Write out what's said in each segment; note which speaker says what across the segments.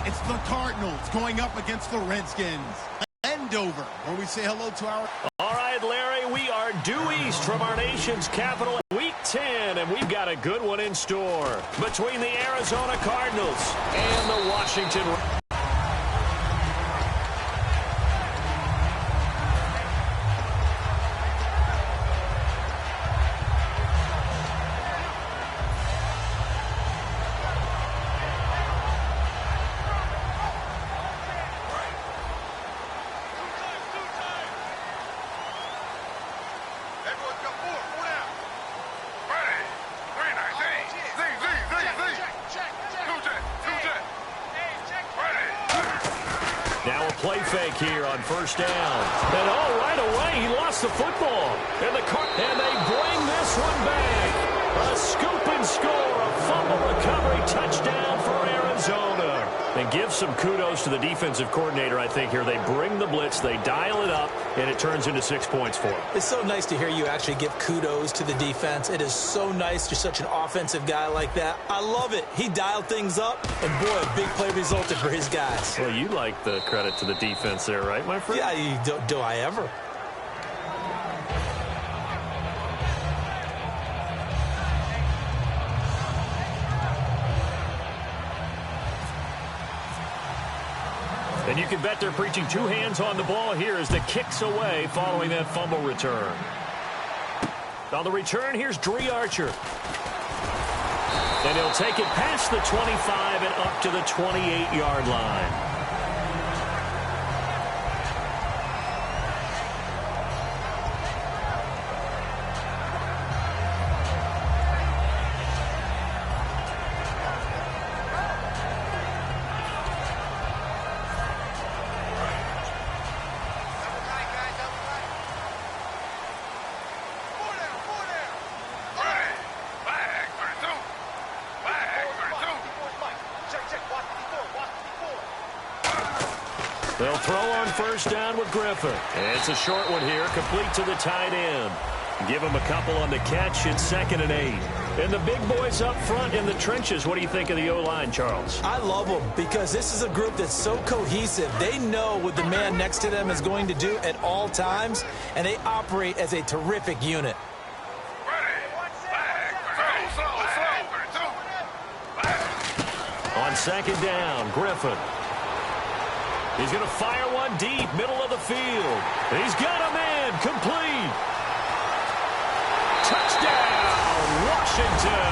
Speaker 1: It's the Cardinals going up against the Redskins. Andover, where we say hello to our...
Speaker 2: All right, Larry, we are due east from our nation's capital, Week 10, and we've got a good one in store between the Arizona Cardinals and the Washington Redskins. Now a play fake here on first down. And right away, he lost the football. And they bring this one back. A scoop and score, a fumble recovery touchdown for Arizona. And give some kudos to the defensive coordinator, I think, here. They bring the blitz, they dial it up, and it turns into 6 points for them.
Speaker 3: It's so nice to hear you actually give kudos to the defense. It is so nice. You're such an offensive guy like that. I love it. He dialed things up, and boy, a big play resulted for his guys.
Speaker 2: Well, you like the credit to the defense there, right, my friend?
Speaker 3: Yeah, do I ever?
Speaker 2: And you can bet they're preaching two hands on the ball here as the kick's away following that fumble return. On the return, here's Dree Archer. And he'll take it past the 25 and up to the 28-yard line. They'll throw on first down with Griffin. And it's a short one here, complete to the tight end. Give him a couple on the catch. It's 2nd and 8. And the big boys up front in the trenches. What do you think of the O-line, Charles?
Speaker 3: I love them because this is a group that's so cohesive. They know what the man next to them is going to do at all times, and they operate as a terrific unit.
Speaker 2: On 2nd down, Griffin. He's going to fire one deep, middle of the field. He's got a man, complete. Touchdown, Washington.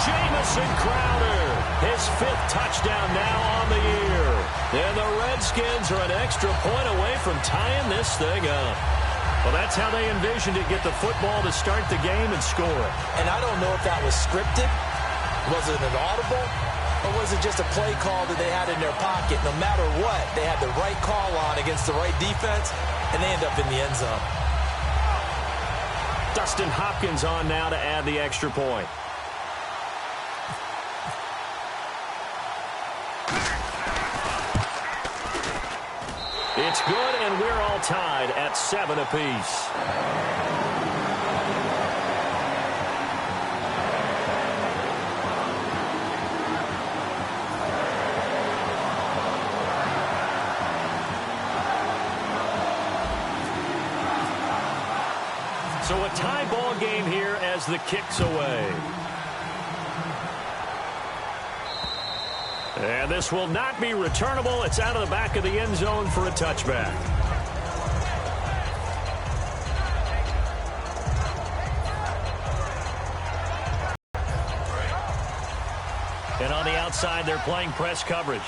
Speaker 2: Jamison Crowder, his 5th touchdown now on the year. And the Redskins are an extra point away from tying this thing up. Well, that's how they envisioned it, get the football to start the game and score it.
Speaker 3: And I don't know if that was scripted. Was it an audible? Or was it just a play call that they had in their pocket? No matter what, they had the right call on against the right defense, and they end up in the end zone.
Speaker 2: Dustin Hopkins on now to add the extra point. It's good, and we're all tied at 7 apiece. So a tie ball game here as the kick's away. And this will not be returnable. It's out of the back of the end zone for a touchback. And on the outside, they're playing press coverage.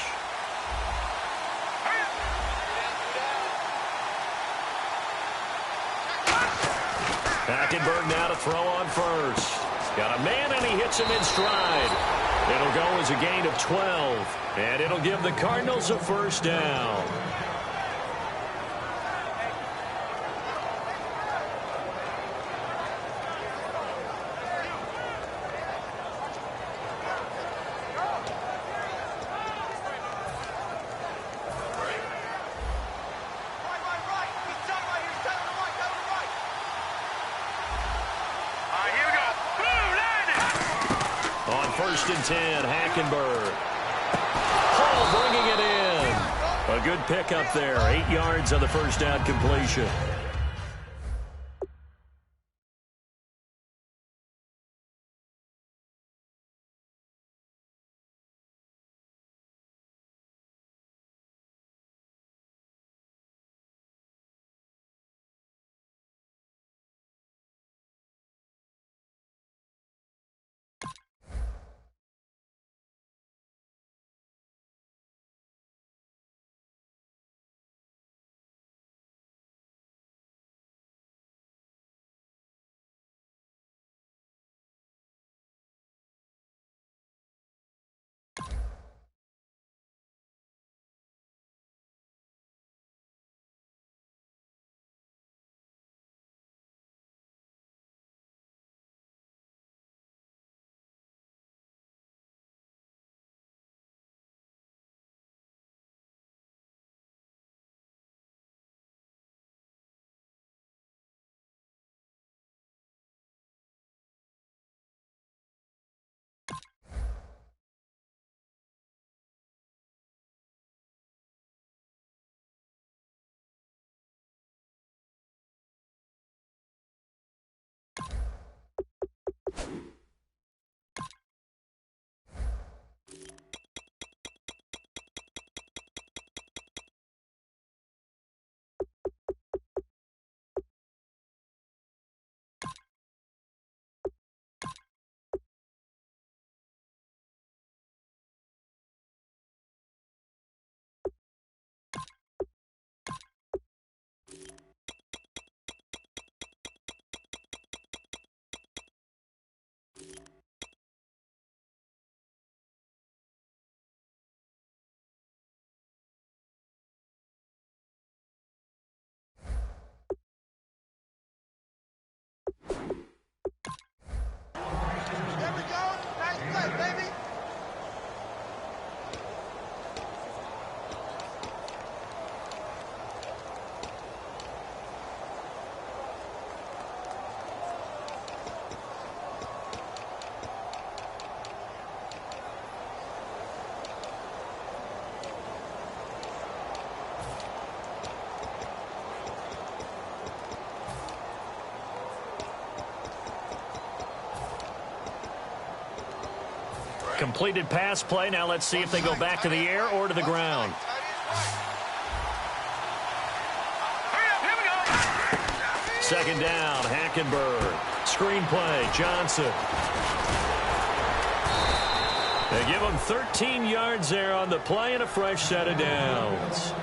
Speaker 2: Hackenberg now to throw on first. Got a man, and he hits him in stride. It'll go as a gain of 12, and it'll give the Cardinals a first down. On 1st and 10, Hackenberg. Bell bringing it in. A good pickup there. 8 yards on the first down completion. Completed pass play. Now let's see if they go back to the air or to the ground. Second down, Hackenberg. Screen play, Johnson. They give him 13 yards there on the play and a fresh set of downs.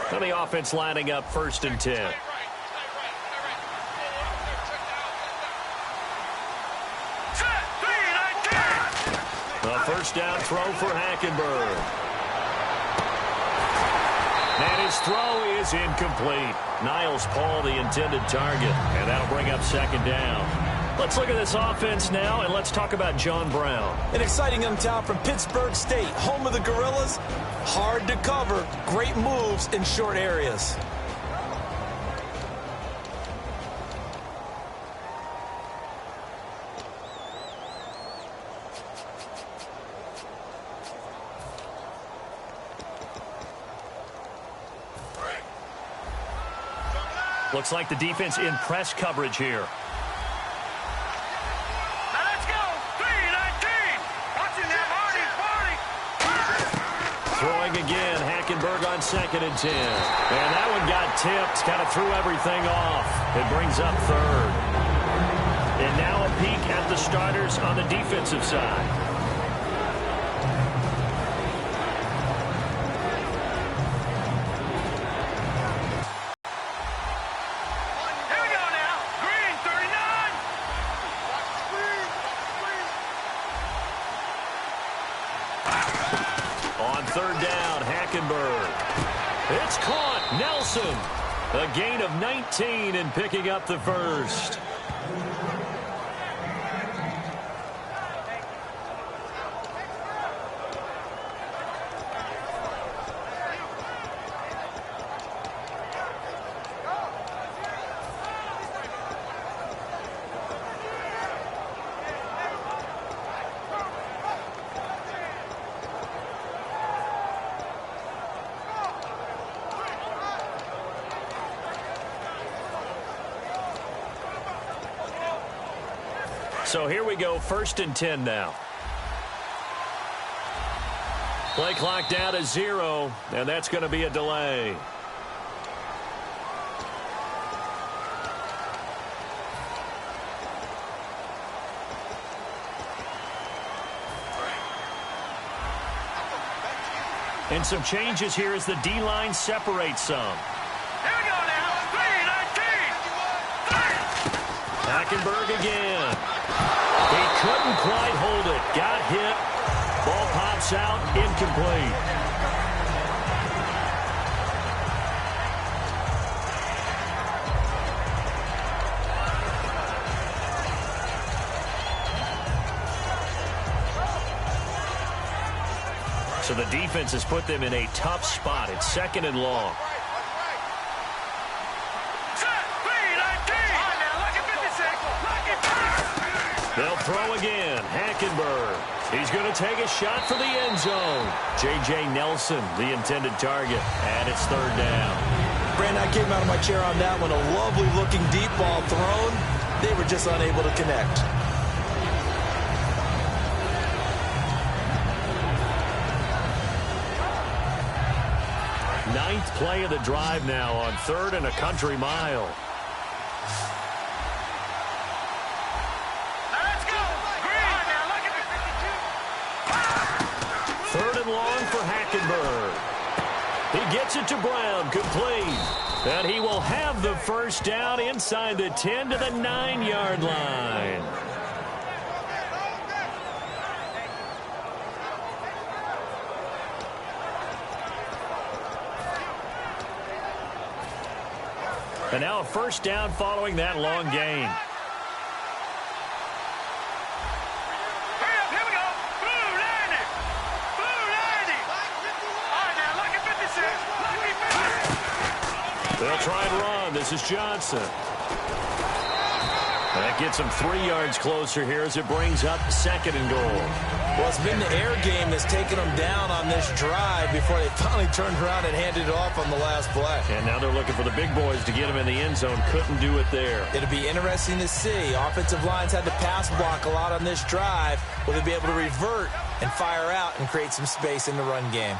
Speaker 2: And the offense lining up 1st and 10. A first down throw for Hackenberg. And his throw is incomplete. Niles Paul, the intended target. And that'll bring up 2nd down. Let's look at this offense now, and let's talk about John Brown.
Speaker 3: An exciting young talent from Pittsburgh State, home of the Gorillas. Hard to cover, great moves in short areas.
Speaker 2: Looks like the defense in press coverage here. Throwing again, Hackenberg on 2nd and 10. And that one got tipped, kind of threw everything off. It brings up 3rd. And now a peek at the starters on the defensive side. Hackenberg. It's caught. Nelson. A gain of 19 and picking up the first. So here we go, 1st and 10 now. Play clock down to 0, and that's going to be a delay. And some changes here as the D-line separates some.
Speaker 4: Here we go now. 3-19.
Speaker 2: Hackenberg again. He couldn't quite hold it. Got hit. Ball pops out. Incomplete. So the defense has put them in a tough spot. It's 2nd and long. They'll throw again. Hackenberg. He's going to take a shot for the end zone. J.J. Nelson, the intended target. And it's 3rd down.
Speaker 3: Brandon, I came out of my chair on that one. A lovely-looking deep ball thrown. They were just unable to connect.
Speaker 2: Ninth play of the drive now on 3rd and a country mile. Long for Hackenberg. He gets it to Brown, complete. And he will have the first down inside the 10 to the 9-yard line. And now a first down following that long gain. They'll try and run. This is Johnson. That gets him 3 yards closer here as it brings up 2nd and goal.
Speaker 3: Well, it's been the air game that's taken them down on this drive before they finally turned around and handed it off on the last play.
Speaker 2: And now they're looking for the big boys to get him in the end zone. Couldn't do it there.
Speaker 3: It'll be interesting to see. Offensive lines had to pass block a lot on this drive. Will they be able to revert and fire out and create some space in the run game?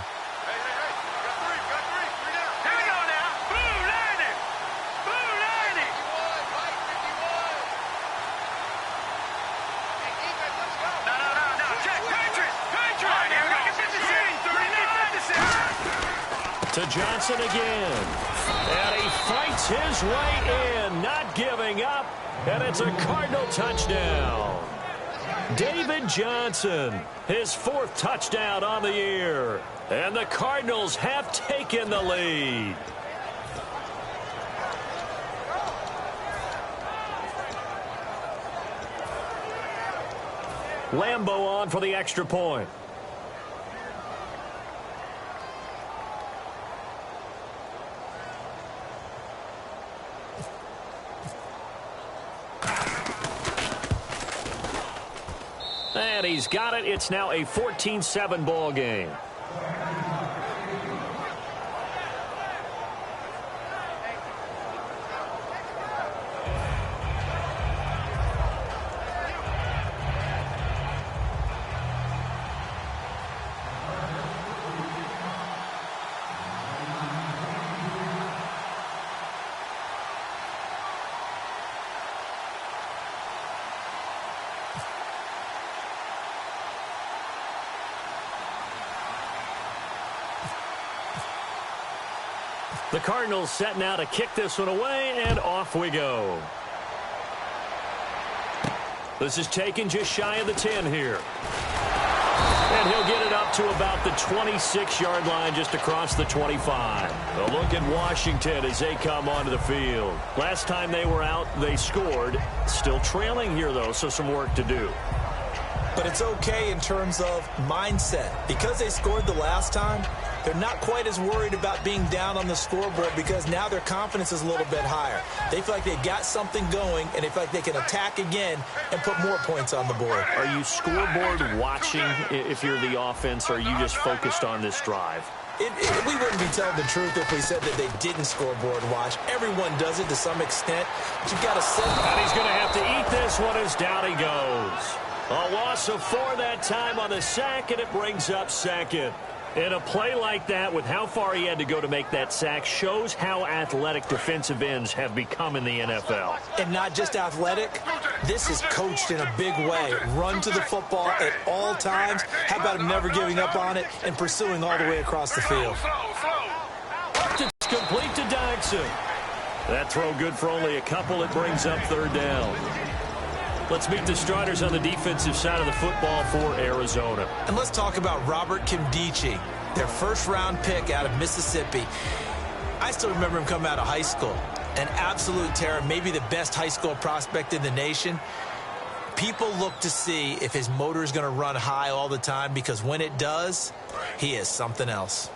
Speaker 2: To Johnson again. And he fights his way in, not giving up. And it's a Cardinal touchdown. David Johnson, his 4th touchdown on the year. And the Cardinals have taken the lead. Lambeau on for the extra point. And he's got it. It's now a 14-7 ball game. The Cardinals setting out to kick this one away, and off we go. This is taken just shy of the 10 here. And he'll get it up to about the 26-yard line, just across the 25. A look at Washington as they come onto the field. Last time they were out, they scored. Still trailing here, though, so some work to do.
Speaker 3: But it's okay in terms of mindset. Because they scored the last time, they're not quite as worried about being down on the scoreboard because now their confidence is a little bit higher. They feel like they've got something going, and they feel like they can attack again and put more points on the board.
Speaker 2: Are you scoreboard watching if you're the offense, or are you just focused on this drive?
Speaker 3: We wouldn't be telling the truth if we said that they didn't scoreboard watch. Everyone does it to some extent, but you've got to set.
Speaker 2: And he's going to have to eat this one as down he goes. A loss of 4 that time on the sack, and it brings up second. And a play like that, with how far he had to go to make that sack, shows how athletic defensive ends have become in the NFL.
Speaker 3: And not just athletic, this is coached in a big way. Run to the football at all times. How about him never giving up on it and pursuing all the way across the field?
Speaker 2: It's complete to Dodson. That throw good for only a couple. It brings up 3rd down. Let's meet the starters on the defensive side of the football for Arizona.
Speaker 3: And let's talk about Robert Kimdichie, their first-round pick out of Mississippi. I still remember him coming out of high school. An absolute terror, maybe the best high school prospect in the nation. People look to see if his motor is going to run high all the time, because when it does, he is something else.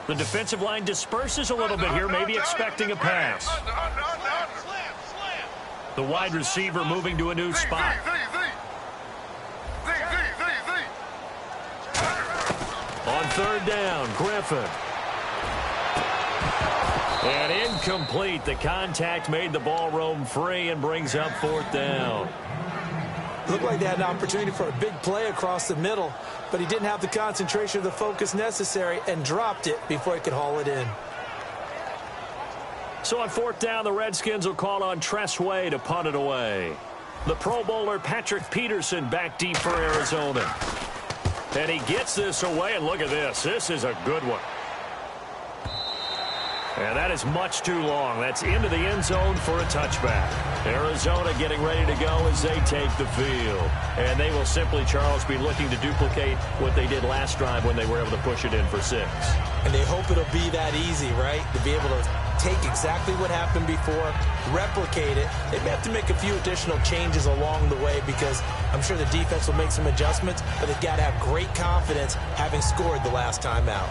Speaker 2: The defensive line disperses a little bit here, maybe expecting a pass. The wide receiver moving to a new spot. On 3rd down, Griffin. And incomplete. The contact made the ball roam free and brings up 4th down.
Speaker 3: Looked like they had an opportunity for a big play across the middle, but he didn't have the concentration or the focus necessary and dropped it before he could haul it in.
Speaker 2: So on 4th down, the Redskins will call on Tress Way to punt it away. The Pro Bowler Patrick Peterson back deep for Arizona. And he gets this away, and look at this. This is a good one. And that is much too long. That's into the end zone for a touchback. Arizona getting ready to go as they take the field. And they will simply, Charles, be looking to duplicate what they did last drive when they were able to push it in for 6.
Speaker 3: And they hope it'll be that easy, right? To be able to take exactly what happened before, replicate it. They may have to make a few additional changes along the way, because I'm sure the defense will make some adjustments, but they've got to have great confidence having scored the last time out.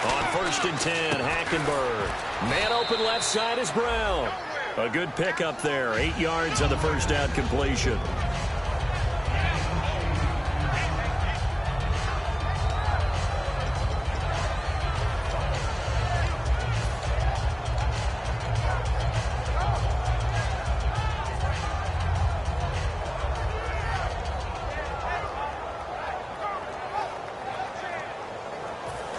Speaker 2: On 1st and 10, Hackenberg. Man open left side is Brown. A good pickup there. 8 yards on the 1st down completion.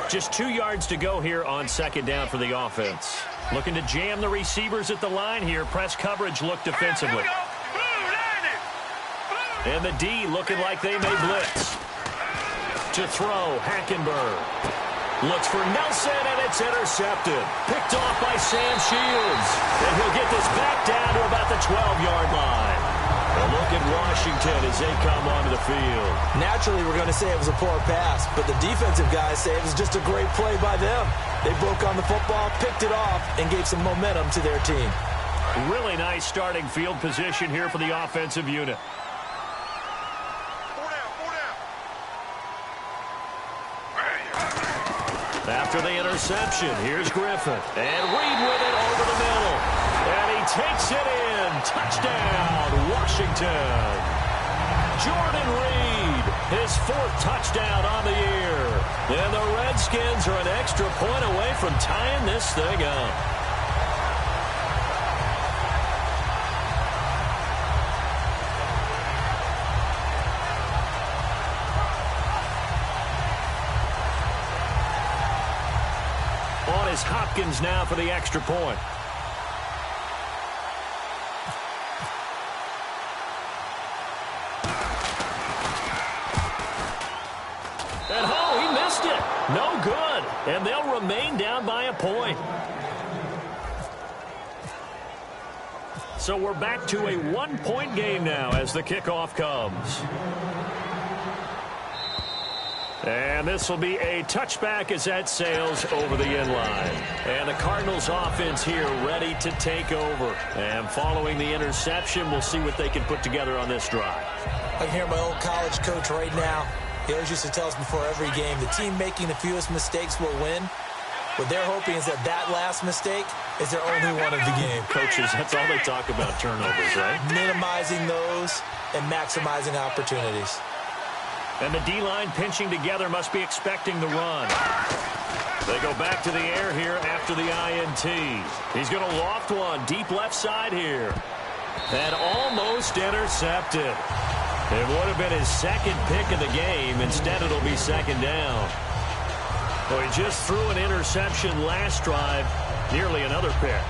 Speaker 2: Just 2 yards to go here on 2nd down for the offense. Looking to jam the receivers at the line here. Press coverage look defensively. And the D looking like they may blitz. To throw, Hackenberg. Looks for Nelson, and it's intercepted. Picked off by Sam Shields. And he'll get this back down to about the 12-yard line. A look at Washington as they come onto the field.
Speaker 3: Naturally, we're going to say it was a poor pass, but the defensive guys say it was just a great play by them. They broke on the football, picked it off, and gave some momentum to their team.
Speaker 2: Really nice starting field position here for the offensive unit. After the interception, here's Griffin. And Reed with it over the middle. And he takes it in. Touchdown, Washington. Jordan Reed, his 4th touchdown on the year. And the Redskins are an extra point away from tying this thing up. On is Hopkins now for the extra point. No good, and they'll remain down by a point. So we're back to a one-point game now as the kickoff comes. And this will be a touchback as that sails over the end line. And the Cardinals offense here ready to take over. And following the interception, we'll see what they can put together on this drive.
Speaker 3: I can hear my old college coach right now. He always used to tell us before every game, the team making the fewest mistakes will win. What they're hoping is that last mistake is their only one of the game.
Speaker 2: Coaches, that's all they talk about, turnovers, right?
Speaker 3: Minimizing those and maximizing opportunities.
Speaker 2: And the D-line pinching together must be expecting the run. They go back to the air here after the INT. He's going to loft one deep left side here. And almost intercepted. It would have been his second pick of the game. Instead, it'll be second down. Well, he just threw an interception last drive. Nearly another pick.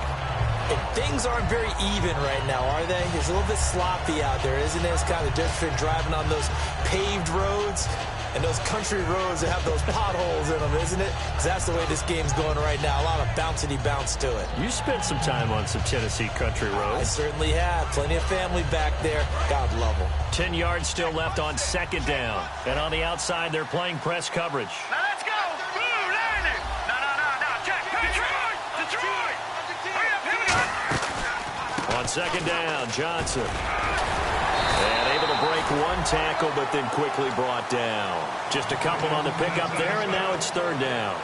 Speaker 3: And things aren't very even right now, are they? It's a little bit sloppy out there, isn't it? It's kind of different driving on those paved roads and those country roads that have those potholes in them, isn't it? Because that's the way this game's going right now. A lot of bouncy bounce to it.
Speaker 2: You spent some time on some Tennessee country roads.
Speaker 3: I certainly have. Plenty of family back there. God love them.
Speaker 2: 10 yards still left on second down. And on the outside, they're playing press coverage.
Speaker 4: Now let's go. Blue, landing. No. Check. Detroit. Hurry up. Here we go.
Speaker 2: On second down, Johnson. And able to break one tackle, but then quickly brought down. Just a couple on the pickup there, and now it's third down.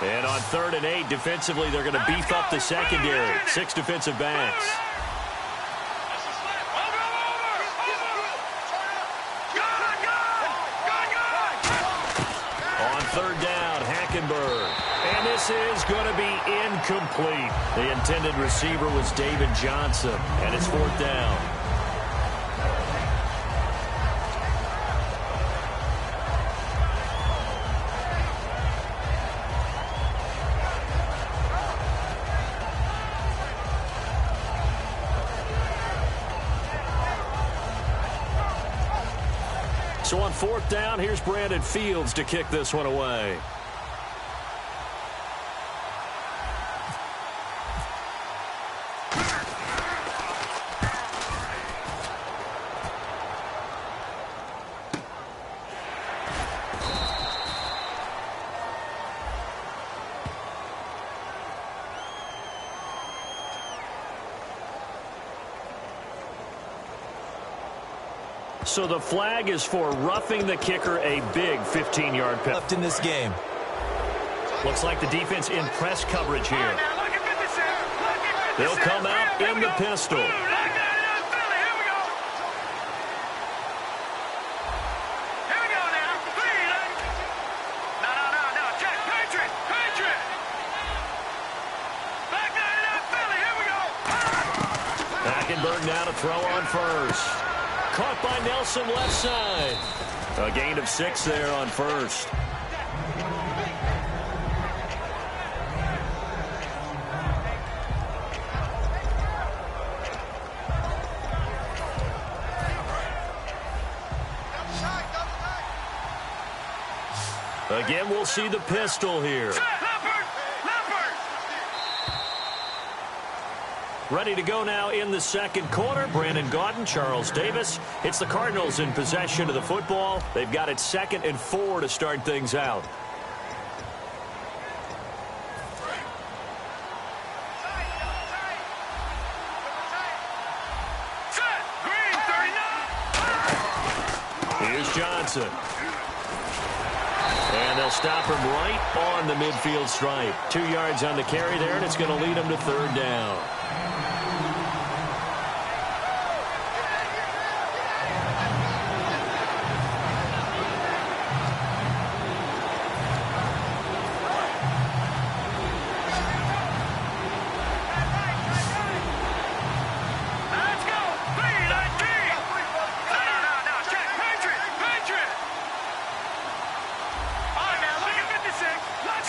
Speaker 2: And on 3rd and 8, defensively, they're going to beef up the secondary. 6 defensive backs. On 3rd down, Hackenberg. And this is going to be incomplete. The intended receiver was David Johnson. And it's 4th down. So on 4th down, here's Brandon Fields to kick this one away. So the flag is for roughing the kicker, a big 15-yard penalty.
Speaker 3: Left in this game.
Speaker 2: Looks like the defense in press coverage here. They'll come out in the pistol. Hackenberg now to throw on first. Caught by Nelson left side. A gain of 6 there on first. Again, we'll see the pistol here. Ready to go now in the second quarter. Brandon Gaudin, Charles Davis. It's the Cardinals in possession of the football. They've got it 2nd and 4 to start things out. Here's Johnson. And they'll stop him right on the midfield stripe. 2 yards on the carry there, and it's going to lead him to 3rd down.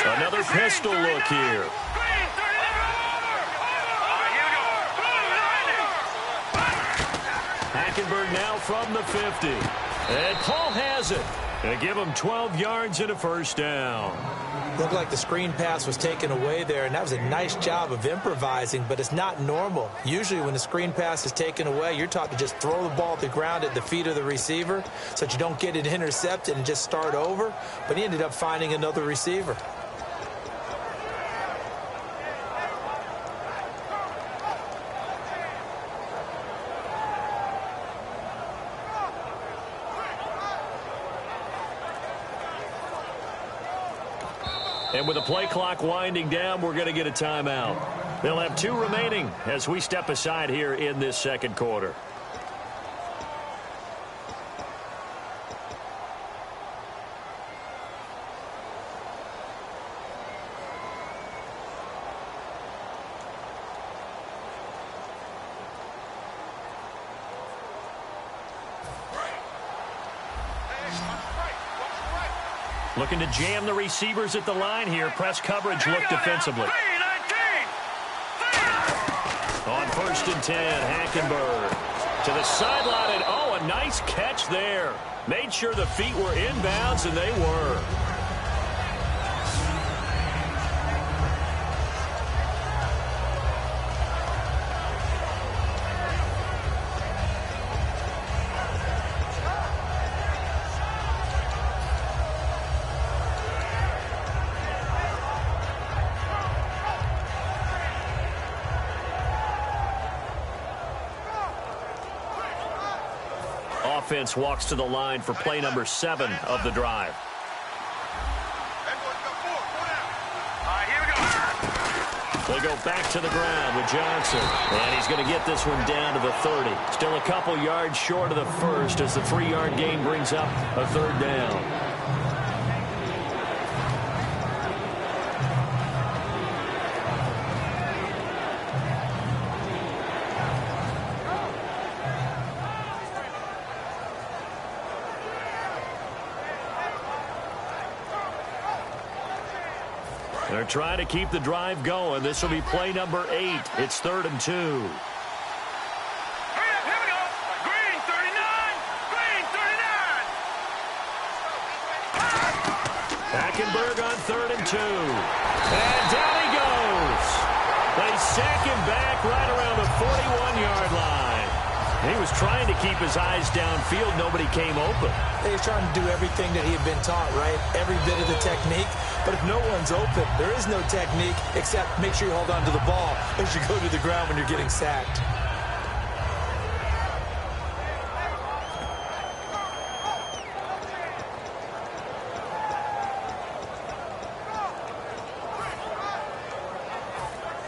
Speaker 2: Another pistol look here. Hackenberg now from the 50. And Paul has it. They give him 12 yards and a first down.
Speaker 3: Looked like the screen pass was taken away there, and that was a nice job of improvising, but it's not normal. Usually when the screen pass is taken away, you're taught to just throw the ball at the ground at the feet of the receiver so that you don't get it intercepted and just start over, but he ended up finding another receiver.
Speaker 2: And with the play clock winding down, we're going to get a timeout. They'll have 2 remaining as we step aside here in this second quarter. Looking to jam the receivers at the line here. Press coverage look defensively. On 1st and 10, Hackenberg to the sideline, and oh, a nice catch there. Made sure the feet were inbounds, and they were. Offense walks to the line for play number 7 of the drive. They go back to the ground with Johnson. And he's going to get this one down to the 30. Still a couple yards short of the first as the 3-yard gain brings up a 3rd down. They're trying to keep the drive going. This will be play number 8. It's 3rd and 2.
Speaker 4: Here we go. Green 39. Green 39.
Speaker 2: Hackenberg on 3rd and 2. And down he goes. They sack him back right around the 41-yard line. He was trying to keep his eyes downfield. Nobody came open.
Speaker 3: He was trying to do everything that he had been taught, right? Every bit of the technique. But if no one's open, there is no technique except make sure you hold on to the ball as you go to the ground when you're getting sacked.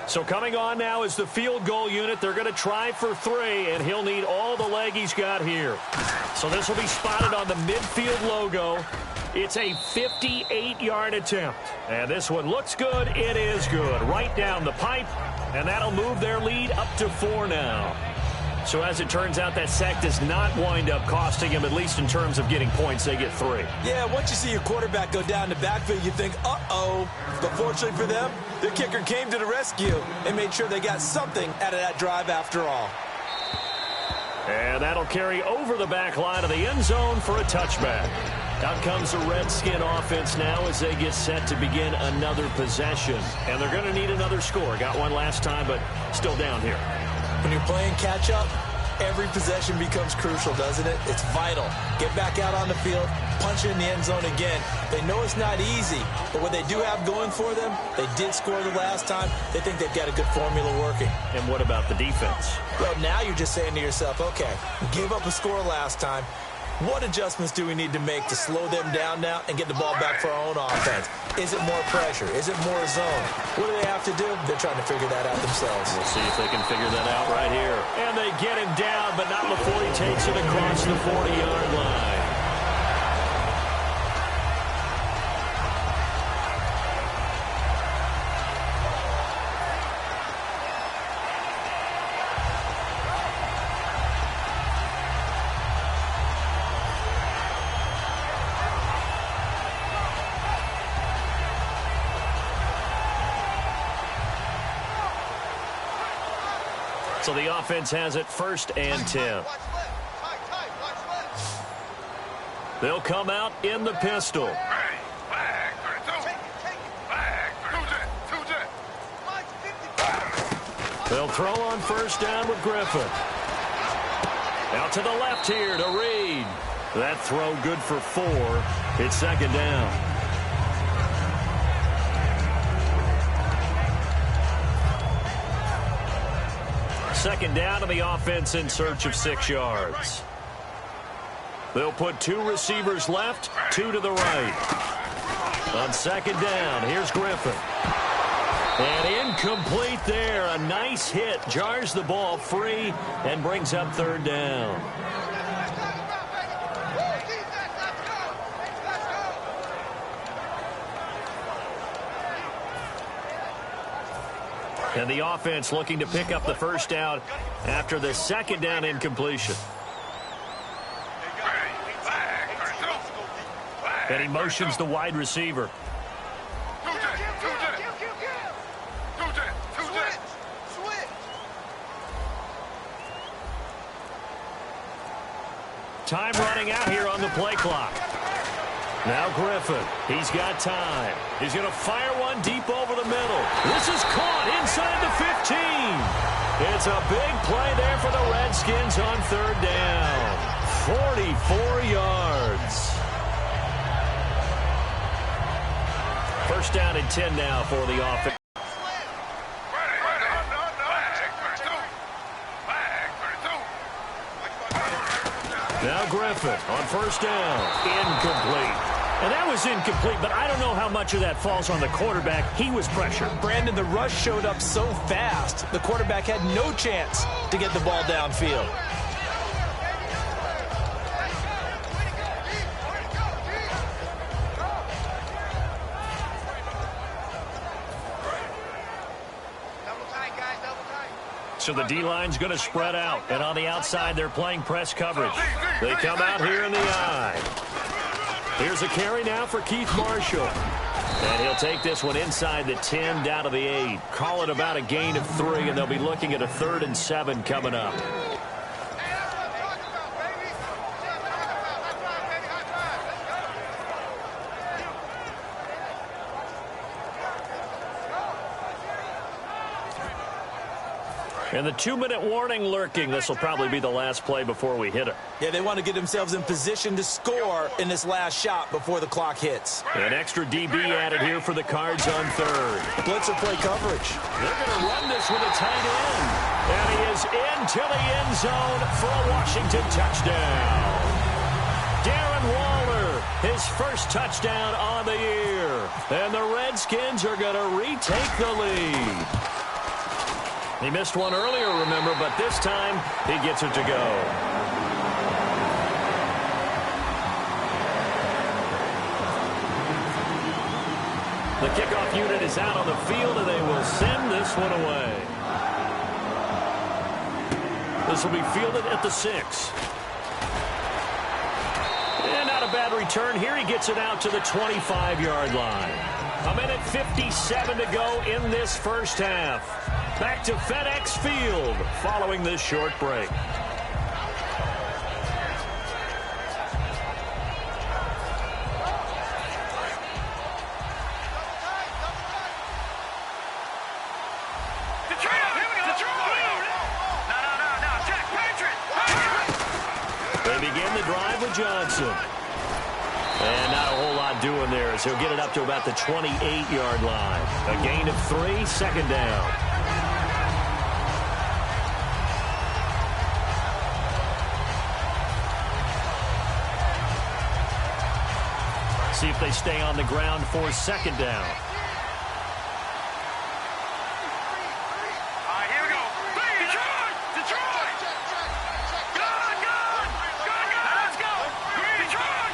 Speaker 2: So coming on now is the field goal unit. They're going to try for 3, and he'll need all the leg he's got here. So this will be spotted on the midfield logo. It's a 58-yard attempt. And this one looks good. It is good. Right down the pipe, and that'll move their lead up to 4 now. So as it turns out, that sack does not wind up costing him, at least in terms of getting points. They get 3.
Speaker 3: Yeah, once you see your quarterback go down the backfield, you think, uh-oh. But fortunately for them, the kicker came to the rescue and made sure they got something out of that drive after all.
Speaker 2: And that'll carry over the back line of the end zone for a touchback. Out comes the Redskin offense now as they get set to begin another possession. And they're going to need another score. Got one last time, but still down here.
Speaker 3: When you're playing catch-up, every possession becomes crucial, doesn't it? It's vital. Get back out on the field, punch it in the end zone again. They know it's not easy, but what they do have going for them, they did score the last time. They think they've got a good formula working.
Speaker 2: And what about the defense?
Speaker 3: Well, now you're just saying to yourself, okay, gave up a score last time. What adjustments do we need to make to slow them down now and get the ball back for our own offense? Is it more pressure? Is it more zone? What do they have to do? They're trying to figure that out themselves.
Speaker 2: We'll see if they can figure that out right here. And they get him down, but not before he takes it across the 40-yard line. So the offense has it 1st and 10. They'll come out in the pistol. They'll throw on 1st down with Griffin. Out to the left here to Reed. That throw good for 4. It's 2nd down. Second down to the offense in search of 6 yards. They'll put 2 receivers left, 2 to the right. On 2nd down, here's Griffin. And incomplete there. A nice hit. Jars the ball free and brings up 3rd down. And the offense looking to pick up the 1st down after the 2nd down incompletion. And he motions the wide receiver. Time running out here on the play clock. Now Griffin. He's got time. He's going to fire one deep over the middle. This is caught inside the 15. It's a big play there for the Redskins on 3rd down. 44 yards. 1st down and 10 now for the offense. Now Griffin on 1st down. Incomplete. And that was incomplete, but I don't know how much of that falls on the quarterback. He was pressured.
Speaker 3: Brandon, the rush showed up so fast, the quarterback had no chance to get the ball downfield.
Speaker 2: So the D-line's going to spread out. And on the outside, they're playing press coverage. They come out here in the eye. Here's a carry now for Keith Marshall. And he'll take this one inside the 10 down to the 8. Call it about a gain of 3, and they'll be looking at a 3rd and 7 coming up. And the 2-minute warning lurking. This will probably be the last play before we hit it.
Speaker 3: Yeah, they want to get themselves in position to score in this last shot before the clock hits.
Speaker 2: An extra DB added here for the Cards on 3rd.
Speaker 3: Blitzer play coverage.
Speaker 2: They're going to run this with a tight end. And he is into the end zone for a Washington touchdown. Darren Waller, his 1st touchdown on the year. And the Redskins are going to retake the lead. He missed one earlier, remember, but this time he gets it to go. The kickoff unit is out on the field, and they will send this one away. This will be fielded at the 6. And not a bad return here. He gets it out to the 25-yard line. A minute 57 to go in this 1st half. Back to FedEx Field following this short break. They begin the drive with Johnson. And not a whole lot doing there as he'll get it up to about the 28-yard line. A gain of 3, 2nd down. See if they stay on the ground for 2nd down.
Speaker 4: Here we go. Detroit! Detroit! Gone! Let's go! Detroit!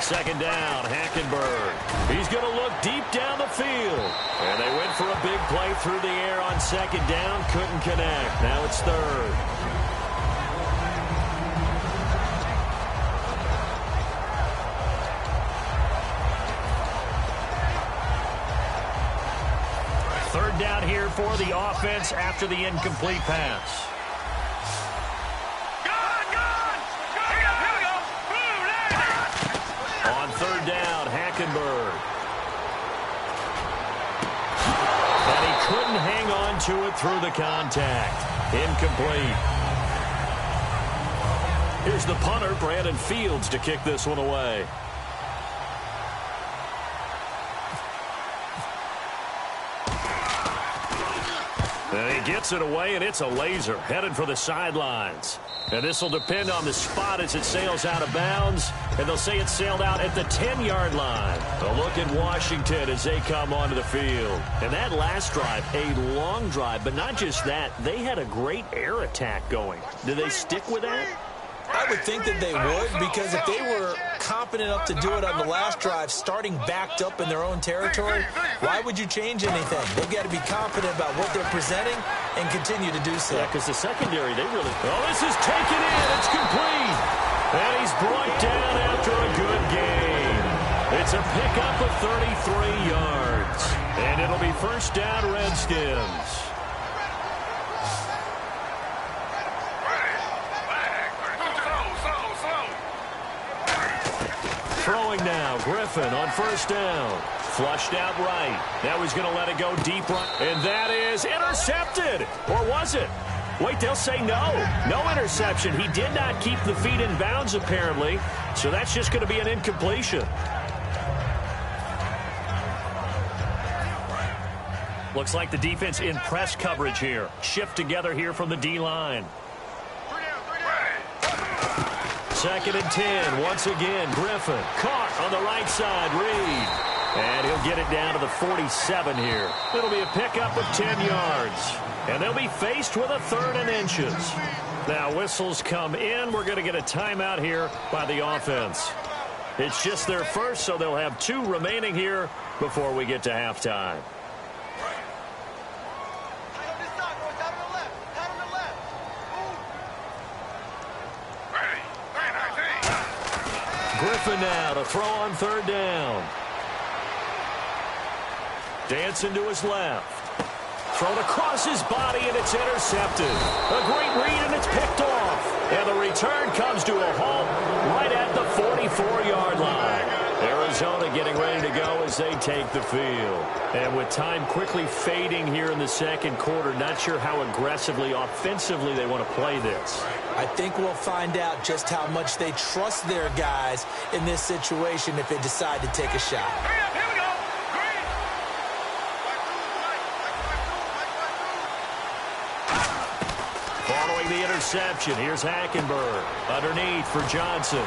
Speaker 2: 2nd down, Hackenberg. He's going to look deep down the field. And they went for a big play through the air on 2nd down. Couldn't connect. Now it's 3rd. third down here for the offense after the incomplete pass. On third down, Hackenberg. And he couldn't hang on to it through the contact. Incomplete. Here's the punter, Brandon Fields, to kick this one away. And he gets it away, and it's a laser headed for the sidelines. And this will depend on the spot as it sails out of bounds. And they'll say it sailed out at the 10-yard line. A look at Washington as they come onto the field. And that last drive, a long drive, but not just that. They had a great air attack going. Do they stick with that?
Speaker 3: I would think that they would, because if they were confident enough to do it on the last drive, starting backed up in their own territory, why would you change anything? They've got to be confident about what they're presenting and continue to do so.
Speaker 2: Yeah, because the secondary, they really... Oh, this is taken in. It's complete. And he's brought down after a good game. It's a pickup of 33 yards. And it'll be first down, Redskins. Throwing now, Griffin on first down. Flushed out right. Now he's going to let it go deep right. And that is intercepted. Or was it? Wait, they'll say no. No interception. He did not keep the feet in bounds, apparently. So that's just going to be an incompletion. Looks like the defense in press coverage here. Shift together here from the D-line. Second and 10. Once again, Griffin caught on the right side. Reed. And he'll get it down to the 47 here. It'll be a pickup of 10 yards. And they'll be faced with a third and inches. Now whistles come in. We're going to get a timeout here by the offense. It's just their first, so they'll have 2 remaining here before we get to halftime. Griffin now to throw on third down. Dancing to his left. Thrown across his body, and it's intercepted. A great read, and it's picked off. And the return comes to a halt right at the 44-yard line. Arizona getting ready to go as they take the field. And with time quickly fading here in the second quarter, not sure how aggressively, offensively they want to play this.
Speaker 3: I think we'll find out just how much they trust their guys in this situation if they decide to take a shot.
Speaker 2: Following the interception, here's Hackenberg. Underneath for Johnson.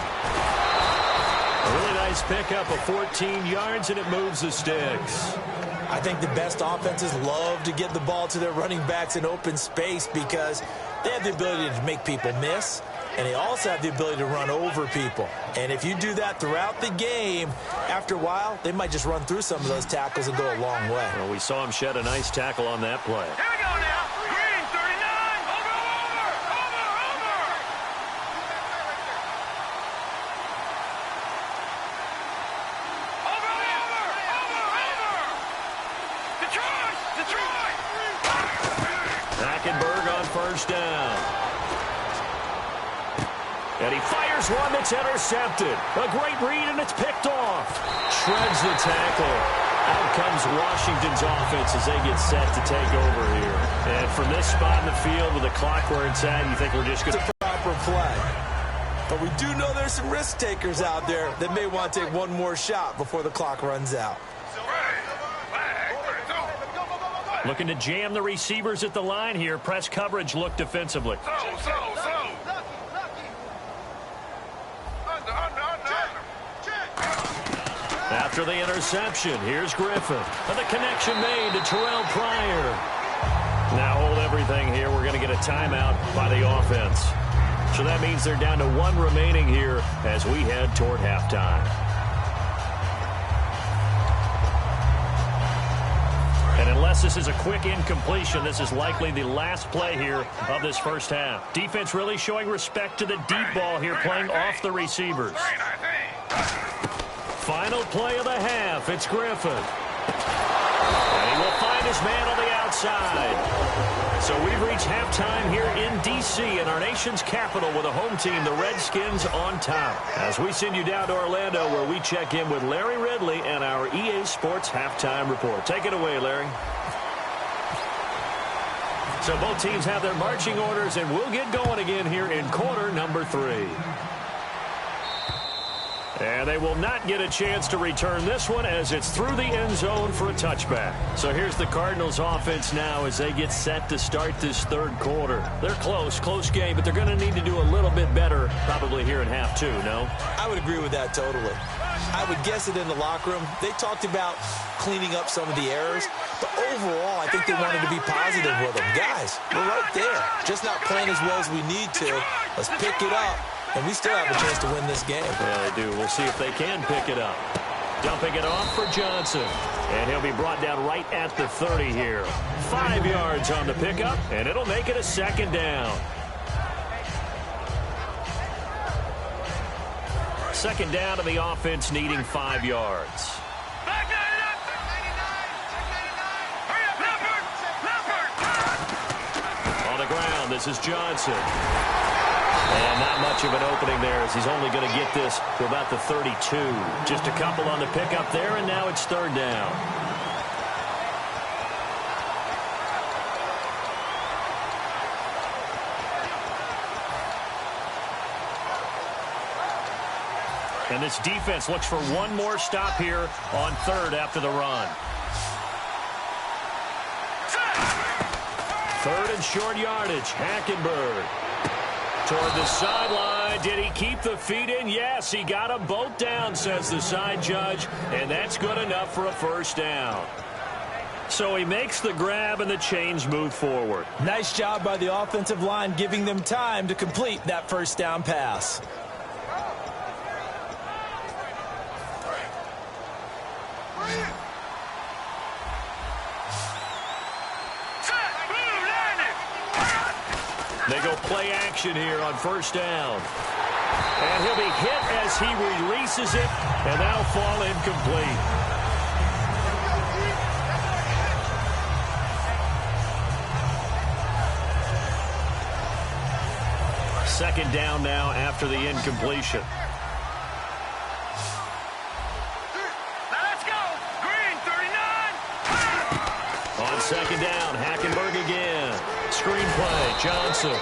Speaker 2: A really nice pickup of 14 yards, and it moves the sticks.
Speaker 3: I think the best offenses love to get the ball to their running backs in open space because they have the ability to make people miss, and they also have the ability to run over people. And if you do that throughout the game, after a while, they might just run through some of those tackles and go a long way.
Speaker 2: Well, we saw him shed a nice tackle on that play.
Speaker 4: Here we go now. Green, 39. Over. Detroit.
Speaker 2: Hackenberg on first down. And he fires one that's intercepted. A great read, and it's picked off. Shreds the tackle. Out comes Washington's offense as they get set to take over here. And from this spot in the field with the clock where it's at, you think we're just going to...
Speaker 3: Proper play. But we do know there's some risk takers out there that may want to take one more shot before the clock runs out.
Speaker 2: Looking to jam the receivers at the line here. Press coverage look defensively. After the interception, here's Griffin. And the connection made to Terrell Pryor. Now hold everything here. We're going to get a timeout by the offense. So that means they're down to 1 remaining here as we head toward halftime. And unless this is a quick incompletion, this is likely the last play here of this first half. Defense really showing respect to the deep ball here, playing off the receivers. Final play of the half. It's Griffin. And he will find his man on the outside. So we've reached halftime here in D.C. in our nation's capital with a home team, the Redskins, on top. As we send you down to Orlando where we check in with Larry Ridley and our EA Sports Halftime Report. Take it away, Larry. So both teams have their marching orders, and we'll get going again here in quarter number 3. And they will not get a chance to return this one as it's through the end zone for a touchback. So here's the Cardinals offense now as they get set to start this third quarter. They're close game, but they're going to need to do a little bit better probably here in half 2, no?
Speaker 3: I would agree with that totally. I would guess it in the locker room. They talked about cleaning up some of the errors, but overall, I think they wanted to be positive with them. Guys, we're right there. Just not playing as well as we need to. Let's pick it up, and we still have a chance to win this game.
Speaker 2: Yeah, they do. We'll see if they can pick it up. Dumping it off for Johnson, and he'll be brought down right at the 30 here. 5 yards on the pickup, and it'll make it a second down. Second down to the offense needing 5 yards. On the ground, this is Johnson. And not much of an opening there as he's only going to get this to about the 32. Just a couple on the pickup there, and now it's third down. And this defense looks for one more stop here on third after the run. Third and short yardage. Hackenberg toward the sideline. Did he keep the feet in? Yes, he got them both down, says the side judge. And that's good enough for a first down. So he makes the grab and the chains move forward.
Speaker 3: Nice job by the offensive line giving them time to complete that first down pass.
Speaker 2: They go play action here on first down. And he'll be hit as he releases it, and that'll fall incomplete. Second down now after the incompletion.
Speaker 4: Let's go. Green, 39.
Speaker 2: On second down, Hackenberg again. Screenplay, Johnson.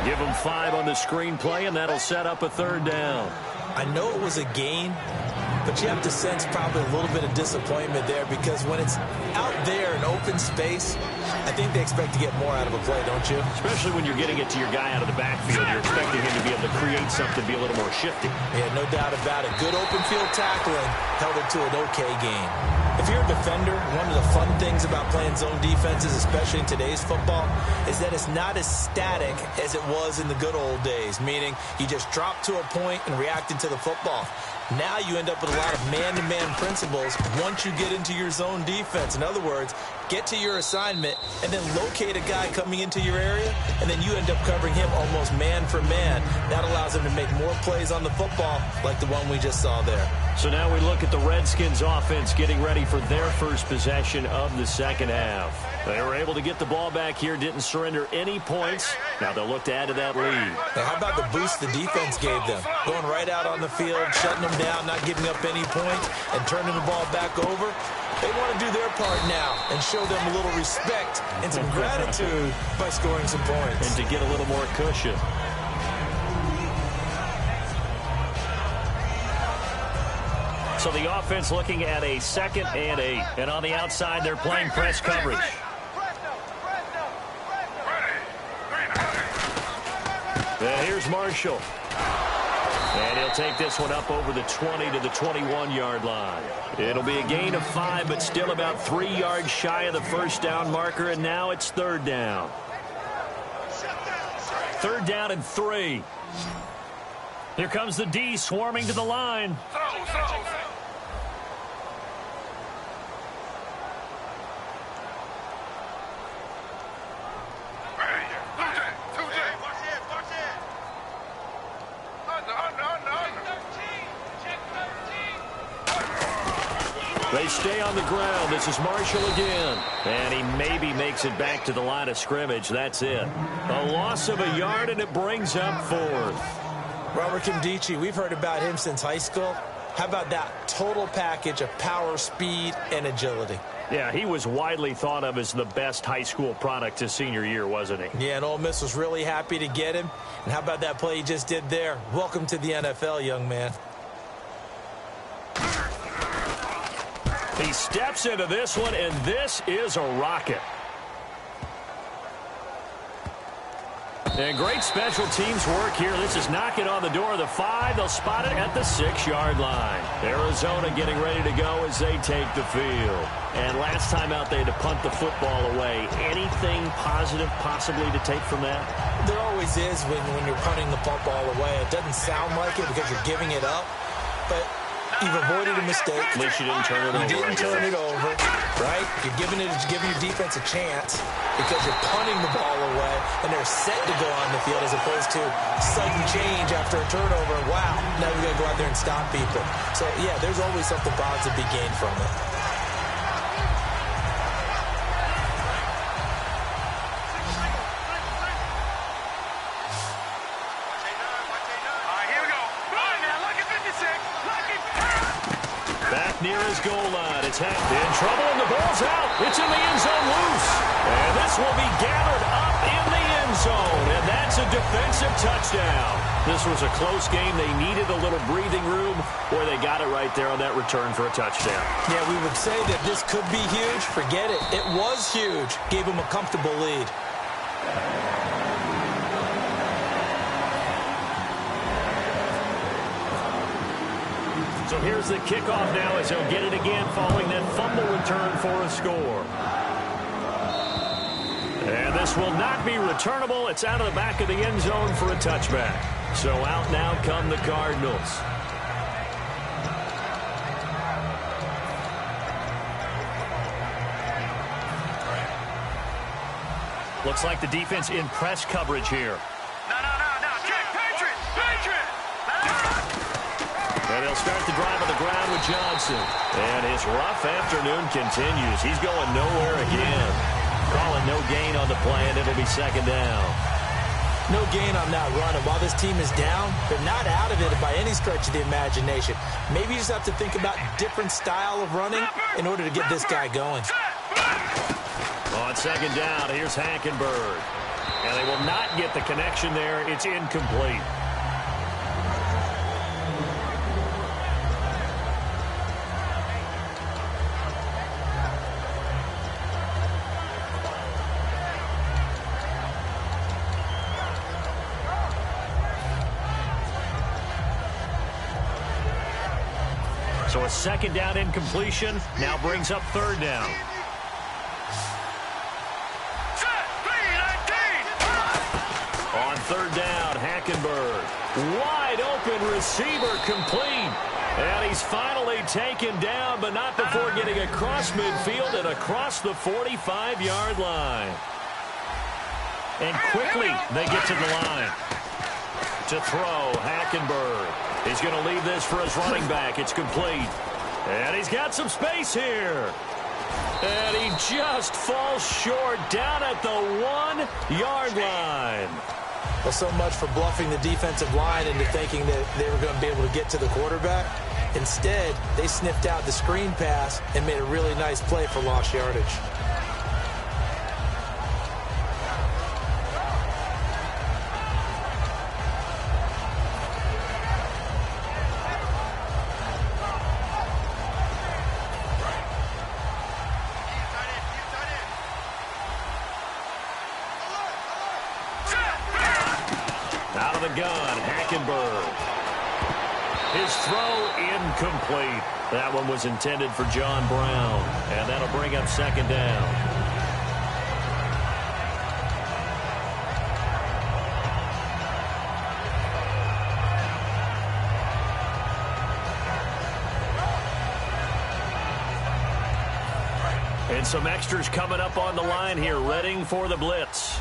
Speaker 2: Give him 5 on the screenplay, and that'll set up a third down.
Speaker 3: I know it was a gain, but you have to sense probably a little bit of disappointment there because when it's out there in open space, I think they expect to get more out of a play, don't you?
Speaker 2: Especially when you're getting it to your guy out of the backfield. You're expecting him to be able to create something, be a little more shifty.
Speaker 3: Yeah, no doubt about it. Good open field tackling held it to an okay gain. If you're a defender, one of the fun things about playing zone defenses, especially in today's football, is that it's not as static as it was in the good old days, meaning you just drop to a point and react into the football. Now you end up with a lot of man-to-man principles once you get into your zone defense. In other words, get to your assignment and then locate a guy coming into your area, and then you end up covering him almost man for man. That allows him to make more plays on the football like the one we just saw there.
Speaker 2: So now we look at the Redskins offense getting ready for their first possession of the second half. They were able to get the ball back here, didn't surrender any points. Now they'll look to add to that lead.
Speaker 3: Now, how about the boost the defense gave them? Going right out on the field, shutting them down, not giving up any points, and turning the ball back over. They want to do their part now and show them a little respect and some gratitude by scoring some points.
Speaker 2: And to get a little more cushion. So the offense looking at a 2nd and 8. And on the outside, they're playing press coverage. And here's Marshall. And he'll take this one up over the 20 to the 21-yard line. It'll be a gain of 5, but still about 3 yards shy of the first down marker, and now it's third down. Third down and 3. Here comes the D swarming to the line. They stay on the ground. This is Marshall again. And he maybe makes it back to the line of scrimmage. That's it. A loss of a yard, and it brings up fourth.
Speaker 3: Robert Kimdichie, we've heard about him since high school. How about that total package of power, speed, and agility?
Speaker 2: Yeah, he was widely thought of as the best high school product his senior year, wasn't he?
Speaker 3: Yeah, and Ole Miss was really happy to get him. And how about that play he just did there? Welcome to the NFL, young man.
Speaker 2: He steps into this one, and this is a rocket. And great special teams work here. This is knocking on the door of the 5. They'll spot it at the 6-yard line. Arizona getting ready to go as they take the field. And last time out, they had to punt the football away. Anything positive possibly to take from that?
Speaker 3: There always is when you're punting the football away. It doesn't sound like it because you're giving it up, but you've avoided a mistake.
Speaker 2: At least you didn't turn it over.
Speaker 3: You didn't turn it over, right? You're giving your defense a chance because you're punting the ball away, and they're set to go on the field as opposed to sudden change after a turnover. And wow, now we got to go out there and stop people. So, yeah, there's always something positive to be gained from it.
Speaker 2: Near his goal line. It's in trouble, and the ball's out. It's in the end zone loose. And this will be gathered up in the end zone. And that's a defensive touchdown. This was a close game. They needed a little breathing room, or they got it right there on that return for a touchdown.
Speaker 3: Yeah, we would say that this could be huge. Forget it. It was huge. Gave him a comfortable lead.
Speaker 2: So here's the kickoff now as he'll get it again following that fumble return for a score. And this will not be returnable. It's out of the back of the end zone for a touchback. So out now come the Cardinals. Looks like the defense in press coverage here.
Speaker 4: No. Check. Patriot.
Speaker 2: And they'll start the drive on the ground with Johnson. And his rough afternoon continues. He's going nowhere again. Calling no gain on the play, and it'll be second down.
Speaker 3: No gain on that run. And while this team is down, they're not out of it by any stretch of the imagination. Maybe you just have to think about different style of running in order to get this guy going.
Speaker 2: On second down, here's Hackenberg. And they will not get the connection there. It's incomplete. So a second down incompletion now brings up third down. On third down, Hackenberg. Wide open receiver complete. And he's finally taken down, but not before getting across midfield and across the 45-yard line. And quickly they get to the line. To throw, Hackenberg. He's going to leave this for his running back. It's complete. And he's got some space here. And he just falls short down at the 1-yard line.
Speaker 3: Well, so much for bluffing the defensive line into thinking that they were going to be able to get to the quarterback. Instead, they sniffed out the screen pass and made a really nice play for lost yardage.
Speaker 2: Out of the gun, Hackenberg. His throw incomplete. That one was intended for John Brown, and that'll bring up second down. And some extras coming up on the line here, readying for the blitz.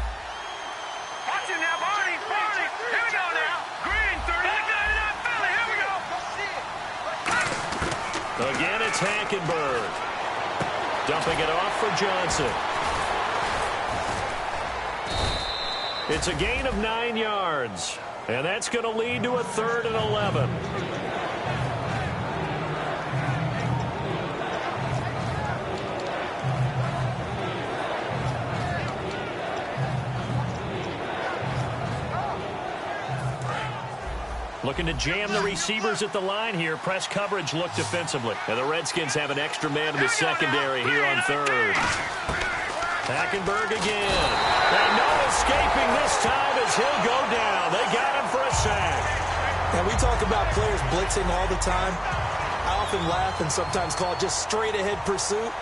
Speaker 4: Watch him now, Barney. Here we go now. Green, 30. Here we go.
Speaker 2: Again, it's Hank. Hackenberg. Dumping it off for Johnson. It's a gain of 9 yards. And that's going to lead to a 3rd and 11. Looking to jam the receivers at the line here. Press coverage look defensively. And the Redskins have an extra man in the secondary here on 3rd. Hackenberg again. And no escaping this time as he'll go down. They got him for a sack.
Speaker 3: And we talk about players blitzing all the time. I often laugh and sometimes call it just straight ahead pursuit.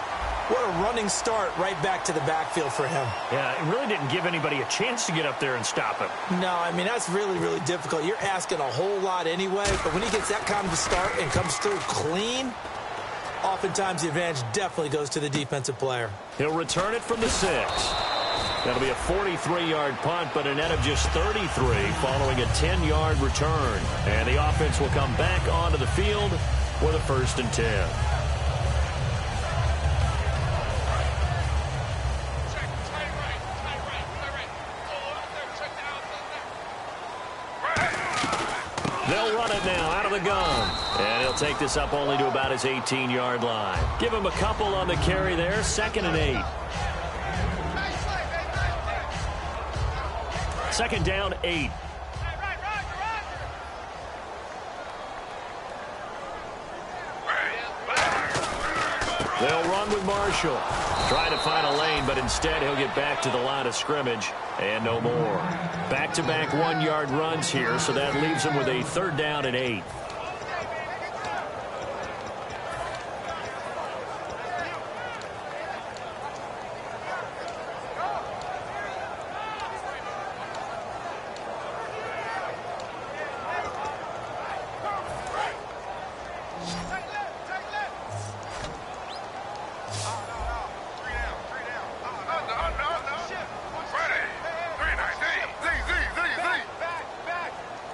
Speaker 3: What a running start right back to the backfield for him.
Speaker 2: Yeah, it really didn't give anybody a chance to get up there and stop him.
Speaker 3: No, I mean, that's really, really difficult. You're asking a whole lot anyway, but when he gets that kind of a start and comes through clean, oftentimes the advantage definitely goes to the defensive player.
Speaker 2: He'll return it from the 6. That'll be a 43-yard punt, but a net of just 33 following a 10-yard return. And the offense will come back onto the field with a 1st and 10. They'll run it now out of the gun. And he'll take this up only to about his 18-yard line. Give him a couple on the carry there. 2nd and 8. 2nd down, 8. They'll run with Marshall. Trying to find a lane, but instead he'll get back to the line of scrimmage and no more. Back-to-back 1-yard runs here, so that leaves him with a 3rd down and 8.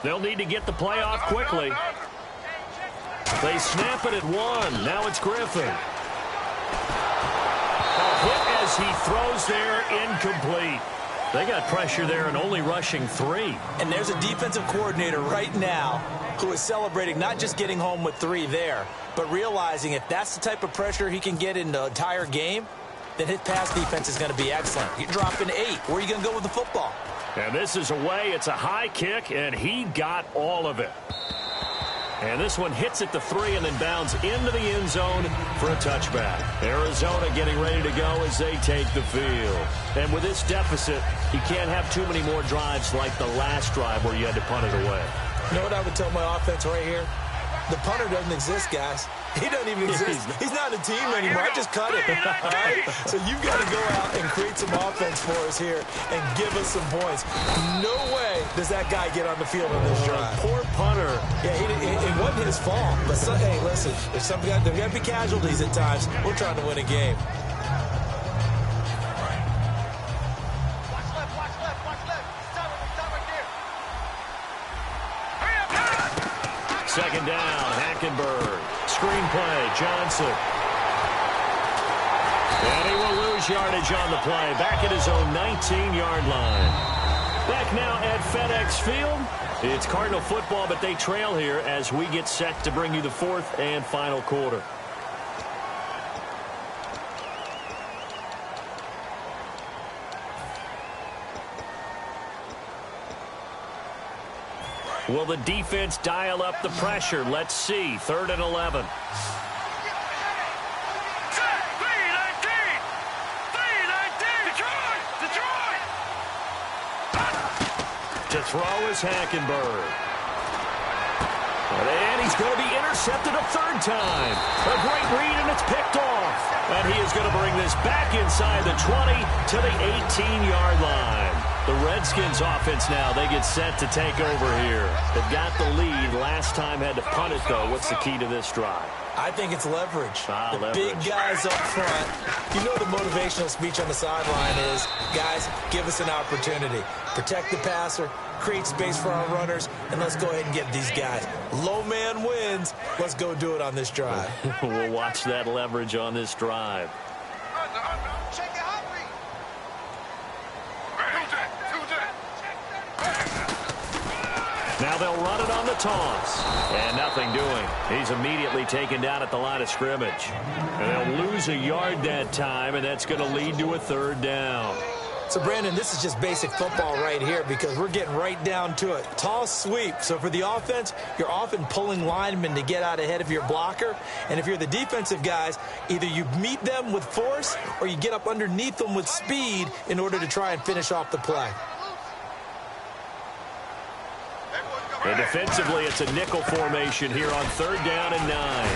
Speaker 2: They'll need to get the play off quickly. They snap it at 1. Now it's Griffin. A hit as he throws there, incomplete. They got pressure there and only rushing 3.
Speaker 3: And there's a defensive coordinator right now who is celebrating not just getting home with 3 there, but realizing if that's the type of pressure he can get in the entire game, then his pass defense is going to be excellent. You're dropping 8. Where are you going to go with the football?
Speaker 2: And this is away. It's a high kick, and he got all of it. And this one hits at the 3 and then bounds into the end zone for a touchback. Arizona getting ready to go as they take the field. And with this deficit, you can't have too many more drives like the last drive where you had to punt it away.
Speaker 3: You know what I would tell my offense right here? The punter doesn't exist, guys. He doesn't even exist. He's not a team anymore. I just cut it. All right? So you've got to go out and create some offense for us here and give us some points. No way does that guy get on the field on this drive.
Speaker 2: Poor punter.
Speaker 3: Yeah, it wasn't his fault. But, hey, listen, there's got to be casualties at times. We're trying to win a game.
Speaker 2: Second down, Hackenberg. Screen play, Johnson. And he will lose yardage on the play. Back at his own 19-yard line. Back now at FedEx Field. It's Cardinal football, but they trail here as we get set to bring you the 4th and final quarter. Will the defense dial up the pressure? Let's see. 3rd and 11. To throw is Hackenberg. And he's going to be intercepted a 3rd time. A great read, and it's picked off. And he is going to bring this back inside the 20 to the 18-yard line. The Redskins offense now, they get set to take over here. They've got the lead. Last time had to punt it, though. What's the key to this drive?
Speaker 3: I think it's leverage.
Speaker 2: Leverage.
Speaker 3: Big guys up front. You know the motivational speech on the sideline is, guys, give us an opportunity. Protect the passer, create space for our runners, and let's go ahead and get these guys. Low man wins. Let's go do it on this drive.
Speaker 2: We'll watch that leverage on this drive. Now they'll run it on the toss. And nothing doing. He's immediately taken down at the line of scrimmage. And they'll lose a yard that time, and that's going to lead to a third down.
Speaker 3: So, Brandon, this is just basic football right here because we're getting right down to it. Toss sweep. So for the offense, you're often pulling linemen to get out ahead of your blocker. And if you're the defensive guys, either you meet them with force or you get up underneath them with speed in order to try and finish off the play.
Speaker 2: And defensively, it's a nickel formation here on 3rd down and 9.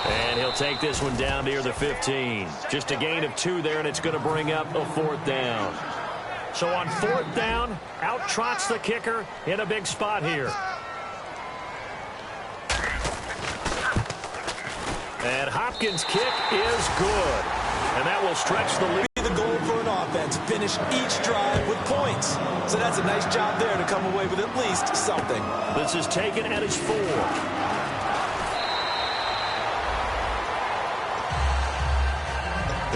Speaker 2: And he'll take this one down near the 15. Just a gain of 2 there, and it's going to bring up a 4th down. So on 4th down, out trots the kicker in a big spot here. And Hopkins' kick is good. And that will stretch the lead.
Speaker 3: The goal for an offense, finish each drive with points. So that's a nice job there to come away with at least something.
Speaker 2: This is taken at his 4.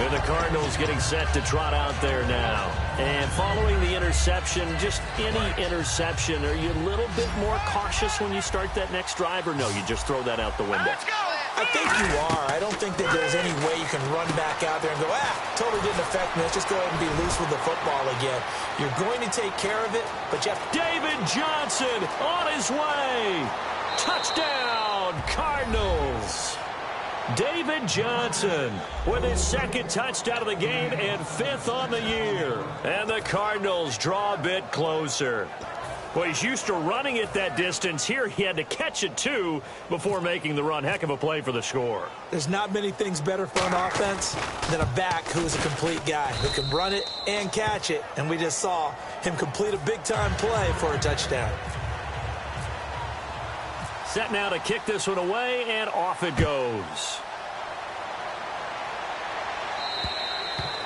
Speaker 2: And the Cardinals getting set to trot out there now. And following the interception, just any interception, are you a little bit more cautious when you start that next drive, or no, you just throw that out the window?
Speaker 3: I think you are. I don't think that there's any way you can run back out there and go, totally didn't affect me. Let's just go ahead and be loose with the football again. You're going to take care of it, but you have to...
Speaker 2: David Johnson on his way. Touchdown, Cardinals. David Johnson with his 2nd touchdown of the game and 5th on the year. And the Cardinals draw a bit closer. Well, he's used to running it that distance. Here he had to catch it, too, before making the run. Heck of a play for the score.
Speaker 3: There's not many things better for an offense than a back who is a complete guy who can run it and catch it. And we just saw him complete a big-time play for a touchdown.
Speaker 2: Set now to kick this one away, and off it goes.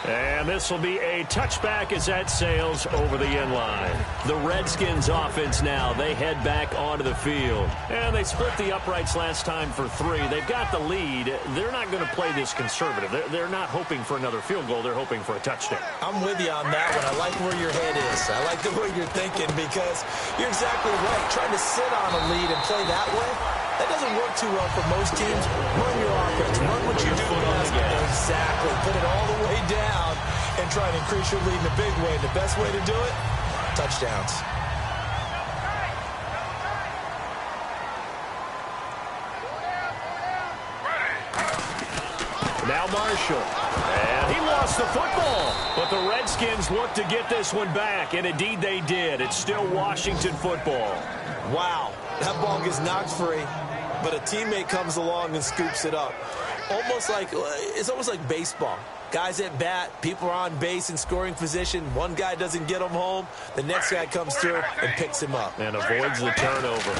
Speaker 2: And this will be a touchback as that sails over the end line. The Redskins offense now, they head back onto the field. And they split the uprights last time for 3. They've got the lead. They're not going to play this conservative. They're not hoping for another field goal. They're hoping for a touchdown.
Speaker 3: I'm with you on that one. I like where your head is. I like the way you're thinking because you're exactly right. Trying to sit on a lead and play that way, that doesn't work too well for most teams. Run your offense. Run what you do best. Exactly. Put it all the way down and try and increase your lead in a big way. The best way to do it, touchdowns.
Speaker 2: Now Marshall. And he lost the football. But the Redskins look to get this one back. And indeed they did. It's still Washington football.
Speaker 3: Wow. That ball gets knocked free, but a teammate comes along and scoops it up. It's almost like baseball. Guys at bat, people are on base in scoring position. One guy doesn't get him home. The next guy comes through and picks him up.
Speaker 2: And avoids the turnover.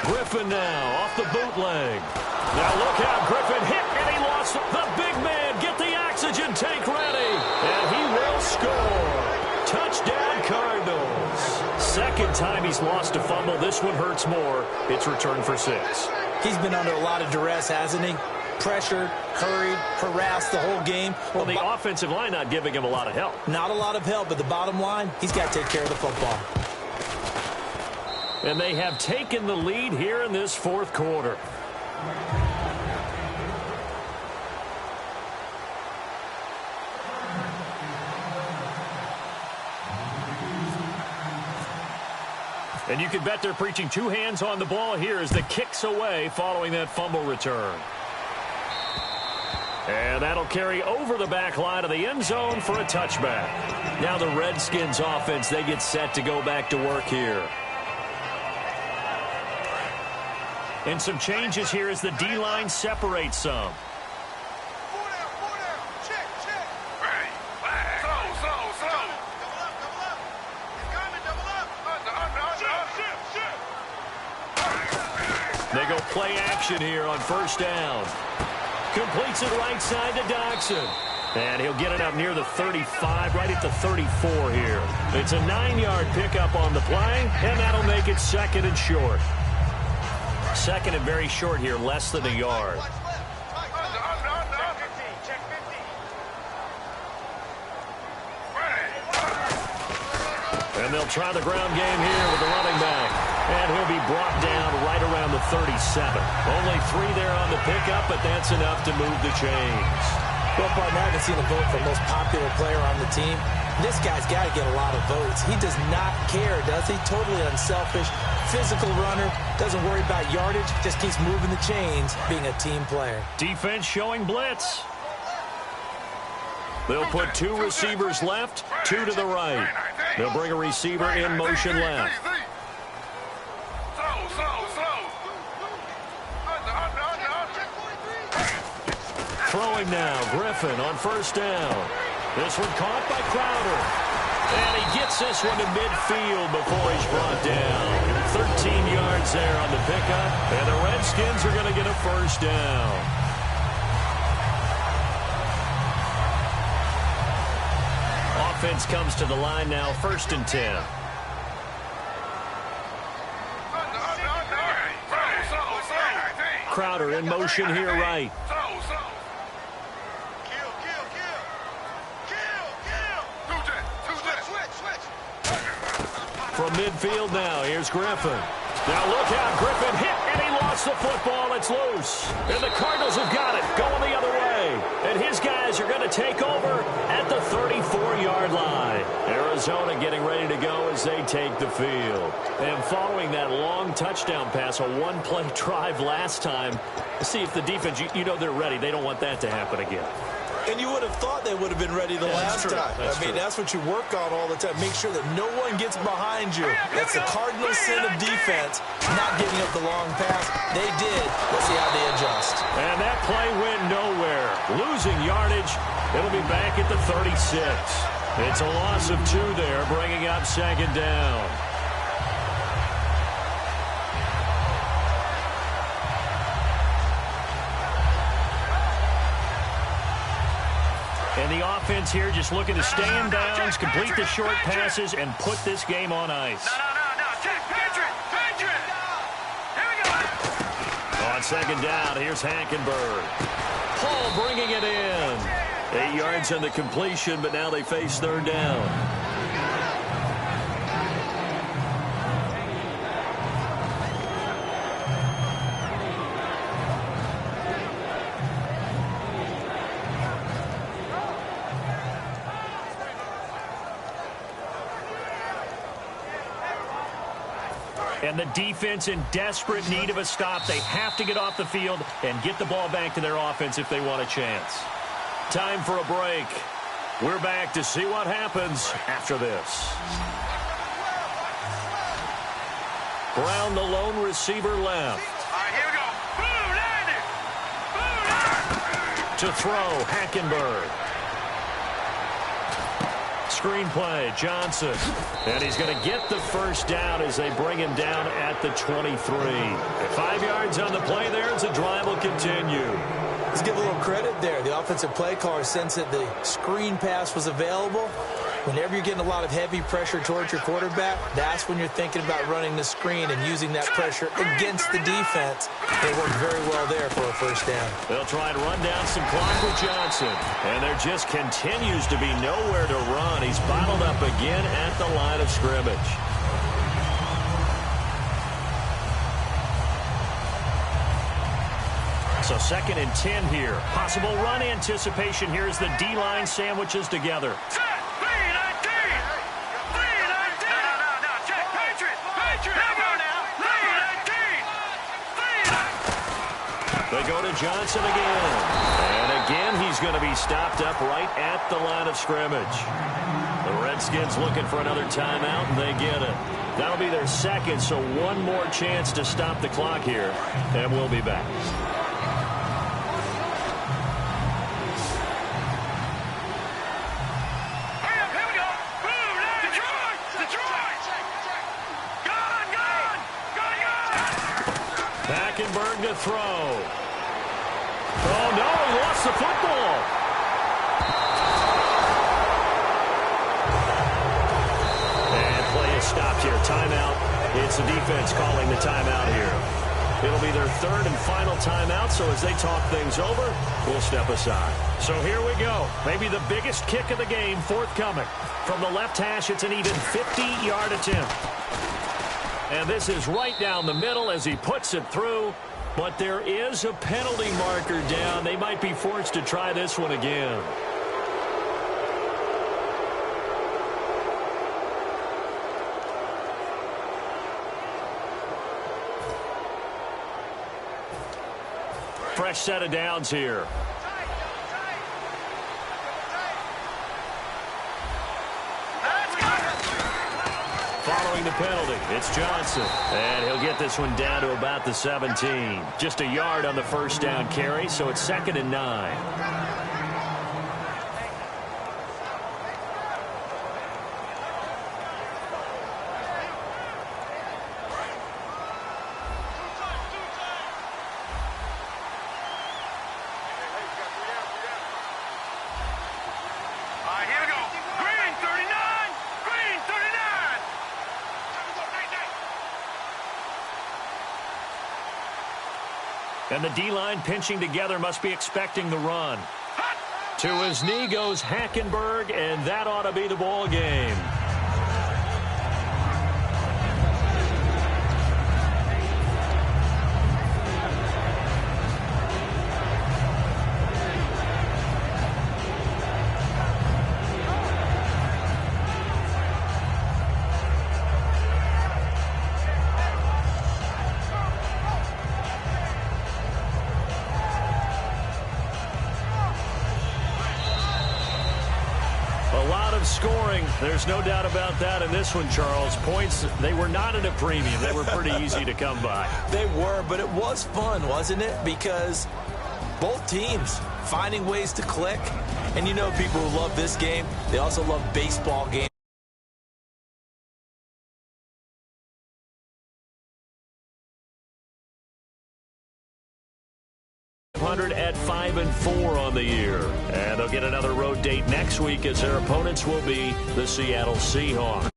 Speaker 2: Griffin now off the bootleg. Now look out, Griffin hit, and he lost the big man. Get the oxygen tank ready, and he will score. Touchdown, Cardinals. 2nd time he's lost a fumble. This one hurts more. It's returned for 6.
Speaker 3: He's been under a lot of duress, hasn't he? Pressured, hurried, harassed the whole game.
Speaker 2: Well, the offensive line not giving him a lot of help.
Speaker 3: Not a lot of help, but the bottom line, he's got to take care of the football.
Speaker 2: And they have taken the lead here in this 4th quarter. And you can bet they're preaching 2 hands on the ball here as the kick's away following that fumble return. And that'll carry over the back line of the end zone for a touchback. Now the Redskins offense, they get set to go back to work here. And some changes here as the D-line separates some.
Speaker 4: Slow.
Speaker 2: play action here on first down. Completes it right side to Dodson. And he'll get it up near the 35, right at the 34 here. It's a 9-yard pickup on the play, and that'll make it second and short. Second and very short here, less than a yard. And they'll try the ground game here with the running back. And he'll be brought down right around the 37. Only 3 there on the pickup, but that's enough to move the chains.
Speaker 3: Well, partner, I haven't seen a vote for most popular player on the team. This guy's got to get a lot of votes. He does not care, does he? Totally unselfish, physical runner, doesn't worry about yardage, just keeps moving the chains, being a team player.
Speaker 2: Defense showing blitz. They'll put 2 receivers left, 2 to the right. They'll bring a receiver in motion left. Throwing now, Griffin on first down. This one caught by Crowder. And he gets this one to midfield before he's brought down. 13 yards there on the pickup. And the Redskins are going to get a first down. Offense comes to the line now, 1st and 10. Crowder in motion here right. From midfield now, here's Griffin. Now look out, Griffin hit, and he lost the football. It's loose. And the Cardinals have got it, going the other way. And his guys are going to take over at the 34-yard line. Arizona getting ready to go as they take the field. And following that long touchdown pass, a one-play drive last time, see if the defense, you know they're ready. They don't want that to happen again.
Speaker 3: And you would have thought they would have been ready the last time. That's what you work on all the time. Make sure that no one gets behind you. That's the cardinal sin of defense, not giving up the long pass. They did. Let's see how they adjust.
Speaker 2: And that play went nowhere. Losing yardage. It'll be back at the 36. It's a loss of 2 there, bringing up second down. And the offense here just looking to stay in bounds, complete the short passes, and put this game on ice.
Speaker 4: No. Check. Patriot. Here we go.
Speaker 2: On second down, here's Hackenberg. Paul bringing it in. 8 yards on the completion, but now they face 3rd down. And the defense in desperate need of a stop. They have to get off the field and get the ball back to their offense if they want a chance. Time for a break. We're back to see what happens after this. Brown, the lone receiver, left.
Speaker 4: All right, here we go. Boom,
Speaker 2: To throw, Hackenberg. Screen play, Johnson. And he's going to get the first down as they bring him down at the 23. 5 yards on the play there as the drive will continue.
Speaker 3: Let's give a little credit there. The offensive play caller sensed that the screen pass was available. Whenever you're getting a lot of heavy pressure towards your quarterback, that's when you're thinking about running the screen and using that pressure against the defense. They worked very well there for a first down.
Speaker 2: They'll try and run down some clock with Johnson. And there just continues to be nowhere to run. He's bottled up again at the line of scrimmage. So 2nd and 10 here. Possible run anticipation here as the D-line sandwiches together. They go to Johnson again. And again, he's going to be stopped up right at the line of scrimmage. The Redskins looking for another timeout, and they get it. That'll be their 2nd, so one more chance to stop the clock here. And we'll be back. Hackenberg Berg to throw. Oh, no, he lost the football. And play is stopped here. Timeout. It's the defense calling the timeout here. It'll be their third and final timeout, so as they talk things over, we'll step aside. So here we go. Maybe the biggest kick of the game forthcoming. From the left hash, it's an even 50-yard attempt. And this is right down the middle as he puts it through. But there is a penalty marker down. They might be forced to try this one again. Fresh set of downs here. Following the penalty, it's Johnson. And he'll get this one down to about the 17. Just a yard on the first down carry, so it's 2nd and 9. And the D-line pinching together must be expecting the run. To his knee goes Hackenberg, and that ought to be the ball game. Scoring, there's no doubt about that in this one, Charles. Points, they were not at a premium. They were pretty easy to come by.
Speaker 3: They were, but it was fun, wasn't it? Because both teams finding ways to click. And you know people who love this game, they also love baseball games.
Speaker 2: At 5-4 on the year. And they'll get another road date next week as their opponents will be the Seattle Seahawks.